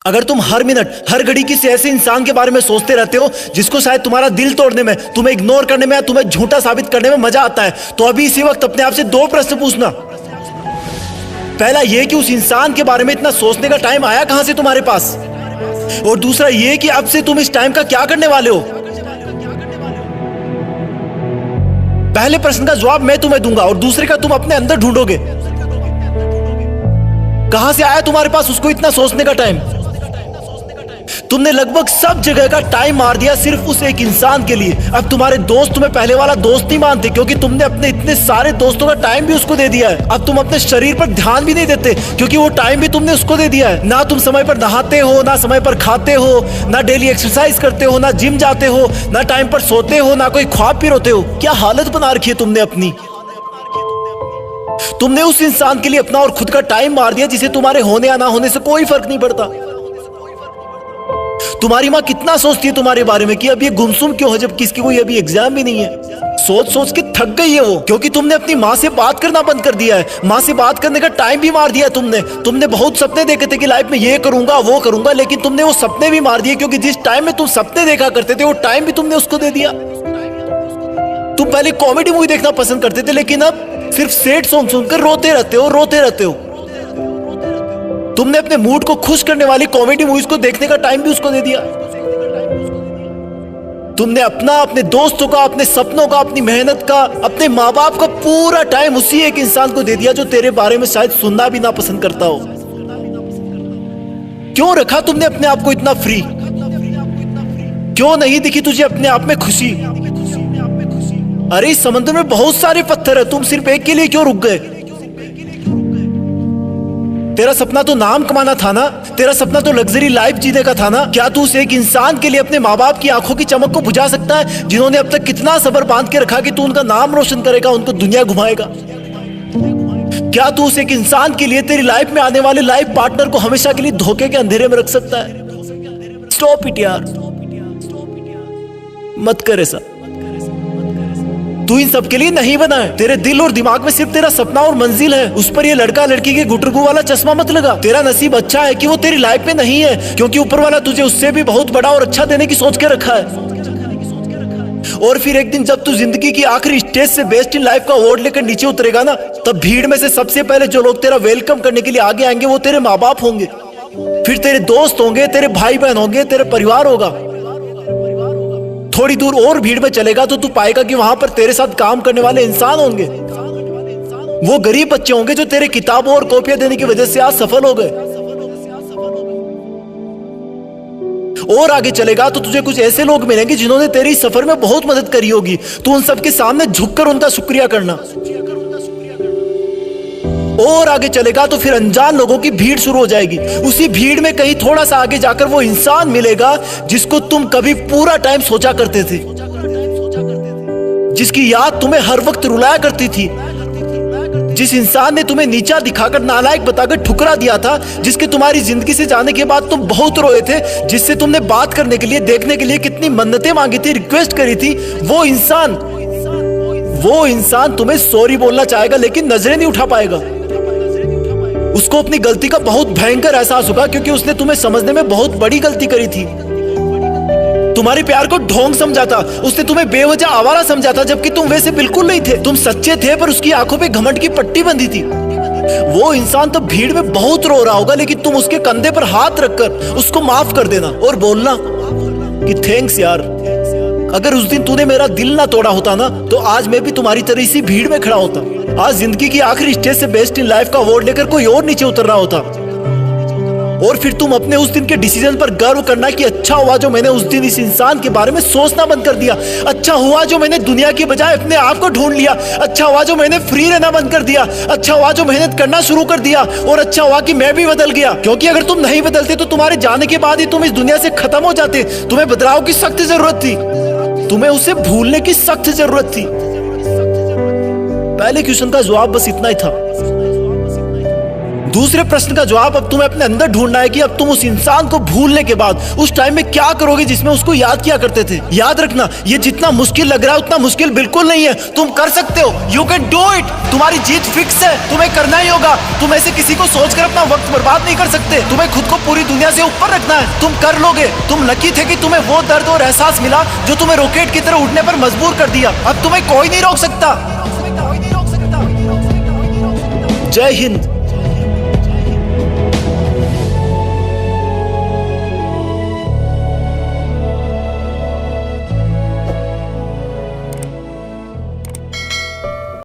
अगर तुम हर मिनट हर घड़ी किसी ऐसे इंसान के बारे में सोचते रहते हो जिसको शायद तुम्हारा दिल तोड़ने में, तुम्हें इग्नोर करने में, तुम्हें झूठा साबित करने में मजा आता है, तो अभी इसी वक्त अपने आप से दो प्रश्न पूछना। पहला ये कि उस इंसान के बारे में इतना सोचने का टाइम आया कहां से तुम्हारे पास, और दूसरा ये कि अब से तुम इस टाइम का क्या करने वाले हो। पहले प्रश्न का जवाब मैं तुम्हें दूंगा और दूसरे का तुम अपने अंदर ढूंढोगे। कहां से आया तुम्हारे पास उसको इतना सोचने का टाइम। तुमने लगभग सब जगह का टाइम मार दिया सिर्फ उस एक इंसान के लिए। अब तुम्हारे दोस्त तुम्हें पहले वाला दोस्त नहीं मानते क्योंकि तुमने अपने इतने सारे दोस्तों का टाइम भी उसको दे दिया है। अब तुम अपने शरीर पर ध्यान भी नहीं देते क्योंकि वो टाइम भी तुमने उसको दे दिया है। ना तुम समय पर नहाते हो, ना समय पर खाते हो, ना डेली एक्सरसाइज करते हो, ना जिम जाते हो, ना टाइम पर सोते हो, ना कोई ख्वाब भी रोते हो। क्या हालत बना रखी है तुमने अपनी। तुमने उस इंसान के लिए अपना और खुद का टाइम मार दिया जिसे तुम्हारे होने या ना होने से कोई फर्क नहीं पड़ता। तुम्हारी माँ कितना सोचती है तुम्हारे बारे में कि अब ये गुमसुम क्यों है जबकि इसकी कोई अभी एग्जाम भी नहीं है। सोच सोच के थक गई है वो, क्योंकि तुमने अपनी माँ से बात करना बंद कर दिया है। माँ से बात करने का टाइम भी मार दिया तुमने बहुत सपने देखे थे कि लाइफ में ये करूंगा वो करूंगा, लेकिन तुमने वो सपने भी मार दिए क्योंकि जिस टाइम में तुम सपने देखा करते थे वो टाइम भी तुमने उसको दे दिया। तुम पहले कॉमेडी मूवी देखना पसंद करते थे लेकिन अब सिर्फ सैड सॉन्ग सुनकर रोते रहते हो। तुमने अपने मूड को खुश करने वाली कॉमेडी मूवीज को देखने का टाइम भी उसको दे दिया। तुमने अपना, अपने दोस्तों का, अपने सपनों का, अपनी मेहनत का, अपने माँ बाप का पूरा टाइम उसी एक इंसान को दे दिया जो तेरे बारे में शायद सुनना भी ना पसंद करता हो। क्यों रखा तुमने अपने आप को इतना फ्री। क्यों नहीं दिखी तुझे अपने आप में खुशी। अरे इस समंदर में बहुत सारे पत्थर है, तुम सिर्फ एक के लिए क्यों रुक गए। तेरा सपना तो नाम कमाना था ना, तेरा सपना तो लग्जरी लाइफ जीने का था ना। क्या तू उस एक इंसान के लिए अपने माँ बाप की आंखों की चमक को बुझा सकता है जिन्होंने अब तक कितना सब्र बांध के रखा कि तू उनका नाम रोशन करेगा, उनको दुनिया घुमाएगा। क्या तू उस एक इंसान के लिए तेरी लाइफ में आने वाले लाइफ पार्टनर को हमेशा के लिए धोखे के अंधेरे में रख सकता है। स्टॉप इट यार, मत कर ऐसा। तू इन सब के लिए नहीं बना है। तेरे दिल और दिमाग में सिर्फ तेरा सपना और मंजिल है। उस पर ये लड़का लड़की के गुटरगू वाला चश्मा मत लगा। तेरा नसीब अच्छा है कि वो तेरी लाइफ में नहीं है, क्योंकि ऊपर वाला तुझे उससे भी बहुत बड़ा और अच्छा देने की सोच के रखा है। और फिर एक दिन जब तू जिंदगी की आखिरी स्टेज से बेस्ट इन लाइफ का अवार्ड लेकर नीचे उतरेगा ना, तब भीड़ में से सबसे पहले जो लोग तेरा वेलकम करने के लिए आगे आएंगे वो तेरे माँ बाप होंगे, फिर तेरे दोस्त होंगे, तेरे भाई बहन होंगे, तेरे परिवार होगा। थोड़ी दूर और भीड़ में चलेगा तो तू पाएगा कि वहां पर तेरे साथ काम करने वाले इंसान होंगे। वो गरीब बच्चे होंगे जो तेरे किताबों और कॉपियां देने की वजह से आज सफल हो गए। और आगे चलेगा तो तुझे कुछ ऐसे लोग मिलेंगे जिन्होंने तेरी सफर में बहुत मदद करी होगी। तू उन सबके सामने झुककर उनका शुक्रिया करना। और आगे चलेगा तो फिर अनजान लोगों की भीड़ शुरू हो जाएगी। उसी भीड़ में कहीं थोड़ा सा आगे जाकर वो इंसान मिलेगा जिसको तुम कभी पूरा टाइम सोचा करते थे, जिसकी याद तुम्हें हर वक्त रुलाया करती थी, जिस इंसान ने तुम्हें नीचा दिखाकर, नालायक बताकर ठुकरा दिया था, जिसके तुम्हारी जिंदगी से जाने के बाद तुम बहुत रोए थे, जिससे तुमने बात करने के लिए, देखने के लिए कितनी मन्नतें मांगी थी, रिक्वेस्ट करी थी। वो इंसान तुम्हें सॉरी बोलना चाहेगा लेकिन नजरें नहीं उठा पाएगा। उसको अपनी गलती का बहुत भयंकर एहसास होगा क्योंकि उसने तुम्हें समझने में बहुत बड़ी गलती करी थी। तुम्हारे प्यार को ढोंग समझा था, उसने तुम्हें बेवजह आवारा समझा था, जबकि तुम वैसे बिल्कुल नहीं थे। तुम सच्चे थे पर उसकी आंखों पे घमंड की पट्टी बंधी थी। वो इंसान तो भीड़ में बहुत रो रहा होगा लेकिन तुम उसके कंधे पर हाथ रखकर उसको माफ कर देना और बोलना कि थैंक्स यार, अगर उस दिन तूने मेरा दिल ना तोड़ा होता ना तो आज मैं भी तुम्हारी तरह इसी भीड़ में खड़ा होता। आज जिंदगी की आखिरी स्टेज से बेस्ट इन लाइफ का अवार्ड लेकर कोई और नीचे उतर रहा होता। और फिर तुम अपने उस दिन के डिसीजन पर गर्व करना कि अच्छा हुआ जो मैंने उस दिन इस इंसान के बारे में सोचना बंद कर दिया। अच्छा हुआ जो मैंने दुनिया के बजाय अपने आप को ढूंढ लिया। अच्छा हुआ जो मैंने फ्री रहना बंद कर दिया। अच्छा हुआ जो मेहनत करना शुरू कर दिया। और अच्छा हुआ कि मैं भी बदल गया, क्योंकि अगर तुम नहीं बदलते तो तुम्हारे जाने के बाद ही तुम इस दुनिया से खत्म हो जाते। तुम्हें बदलाव की सख्त जरूरत थी, तुम्हें उसे भूलने की सख्त जरूरत थी। पहले क्वेश्चन का जवाब बस इतना ही था। दूसरे प्रश्न का जवाब अब तुम्हें अपने अंदर ढूंढना है कि अब तुम उस इंसान को भूलने के बाद उस टाइम में क्या करोगे जिसमें उसको याद किया करते थे। याद रखना, ये जितना मुश्किल लग रहा है उतना मुश्किल बिल्कुल नहीं है। तुम कर सकते हो, यू कैन डू इट। तुम्हारी जीत फिक्स है, तुम्हें करना ही होगा। तुम ऐसे किसी को सोचकर अपना वक्त बर्बाद नहीं कर सकते। तुम्हें खुद को पूरी दुनिया से ऊपर रखना है, तुम कर लोगे। तुम लकी थे कि तुम्हें वो दर्द और एहसास मिला जो तुम्हें रॉकेट की तरह उड़ने पर मजबूर कर दिया। अब तुम्हें कोई नहीं रोक सकता। जय हिंद।